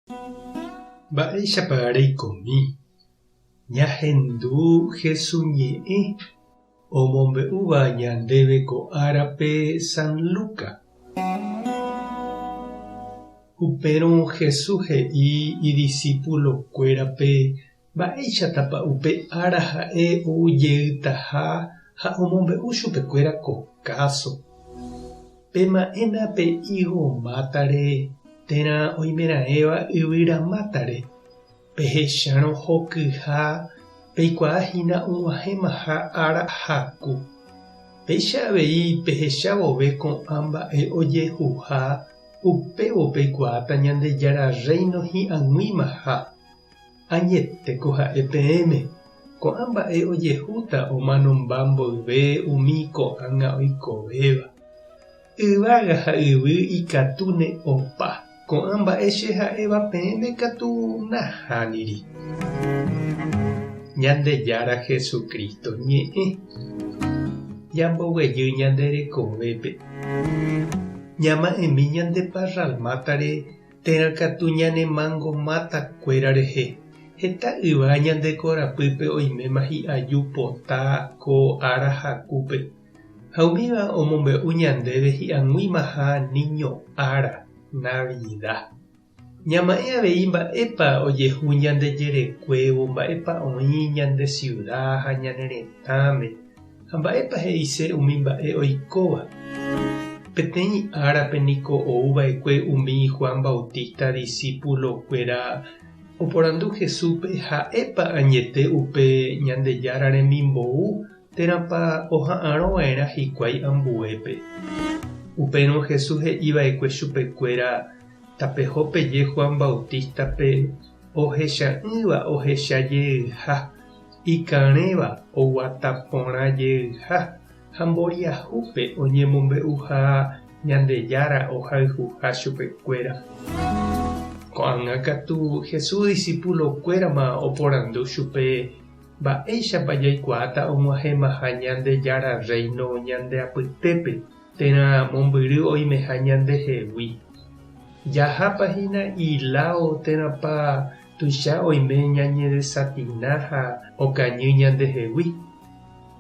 Mba'éichapa reikomi. Ñahendu Jesús ñe'ẽ omombe'úva ñandéve ko árape San Luca. Upérõ Jesús he'i idiscípulokuérape mba'éichatapa upe ára ha'e oujeýtaha ha omombe'u chupekuéra ko káso. Pema'ẽna pe higo mátare térã oimeraẽva yvyramátare. Pehechárõ hokyha peikuaahína og̃uahẽmaha ára háku. Péicha avei pehecha vove ko'ã mba'e ojehuha upévo peikuaáta Ñandejára Reino hi'ag̃uímaha. Añetéko ha'e peẽme. Ko'ã mba'e ojehúta omanomba mboyve umi ko'ág̃a oikovéva. Yvága ha yvy ikatúne opa. Ko'ã mba'e che ha'éva peẽme katu nahániri. Ñandejára Jesukristo ñe'ẽ ñamboguejy ñande rekovépe. Ñama'ẽmi ñande parralmátare térã katu ñanemángomátakuéra rehe. Heta yva ñande korapýpe oiméma hi'aju potã ko ára hakúpe. Ha umíva omombe'u ñandéve hi'ag̃uímaha niño ára. Navidad. Ñama'ẽ avei mba'épa ojehu ñandejerekuévo, mba'épa oĩ ñande ciudad ha ñane retãme, ha mba'épa he'ise umi mba'e oikóva. Peteĩ árape niko ouva'ekue umi Juan Bautista discípulokuéra oporandu Jesúspe ha'épa añete upe Ñandejára remimbou térãpa oha'ãrova'erã hikuái ambuépe. Upérõ Jesús he'íva'ekue chupekuéra tapeho peje Juan Bautistape ohecha'ỹva ohechajeyha, ikarẽva oguata porã jeyha ha mboriahúpe oñemombe'uha Ñandejára ohayhuha chupekuéra. Ko'ág̃a katu Jesús discípulokuérama oporandu chupe mba'éichapa jaikuaáta og̃uahẽmaha Ñandejára Reino ñandeapytépe. Térã mombyry oimeha ñandehegui. Jahápahína ilao térãpa tuicha oime ñañeresatina ha okañy ñandehegui.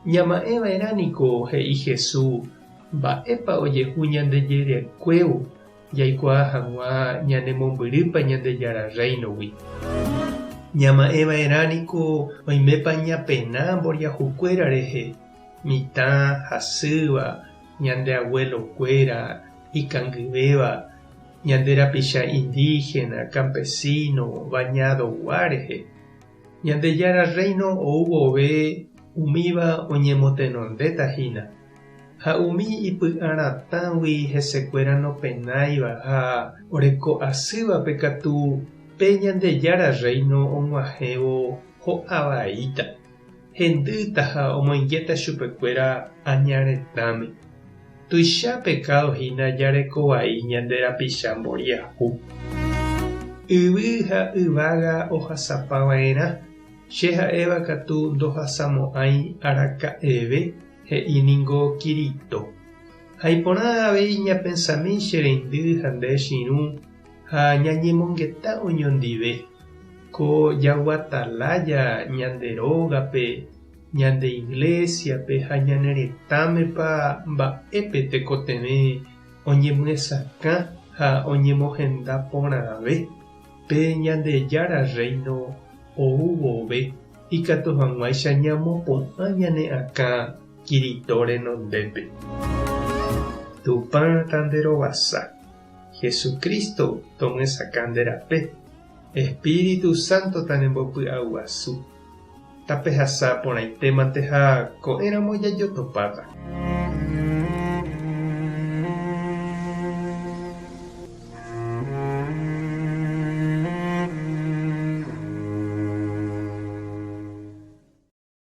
Ñama'ẽva'erãniko he'i Jesús mba'épa ojehu ñandejerekuévo jaikuaa hag̃ua ñanemombyrypa Ñandejára Reinogui. Ñama'ẽva'erãniko oimépa ñapena mboriahukuéra rehe, mitã hasýva, ñande abuelokuéra, ikangyvéva, ñande rapicha indígena, campesino, bañadogua rehe. Ñandejára Reino ouvove umíva oñemotenondétahína. Ha umi ipy'aratãgui hesekuéra nopenáiva ha oreko'asývape katu pe Ñandejára Reino og̃uahẽvo ho'avaíta. Hendýta ha omoinggéta chupekuéra añaretãme. Tuicha pecadohína jarekovai ñande rapicha mboriahu. Yvy ha yvága ohasapava'erã. Che ha'éva katu ndohasamo'ãi araka'eve he'íningo Kirito. Ha iporã avei ñapensami che reindy ha nde chiru ha ñañemongeta oñondive ko jaguatalaya ñande rógape, ñande iglesiape ha ñane retãmepa mba'épe tekotevẽ oñemyesakã ha oñemohenda porãve pe Ñandejára Reino ouvove ikatu hag̃uáicha ñamopo'ã ñane akã Kirito renondépe. Tupã tanderovasa. Jesucristo tomyesakã nderape. Espíritu Santo tanembopu'aguasu. Tapehasa porãitémante ha ko'ẽramo jajotopáta.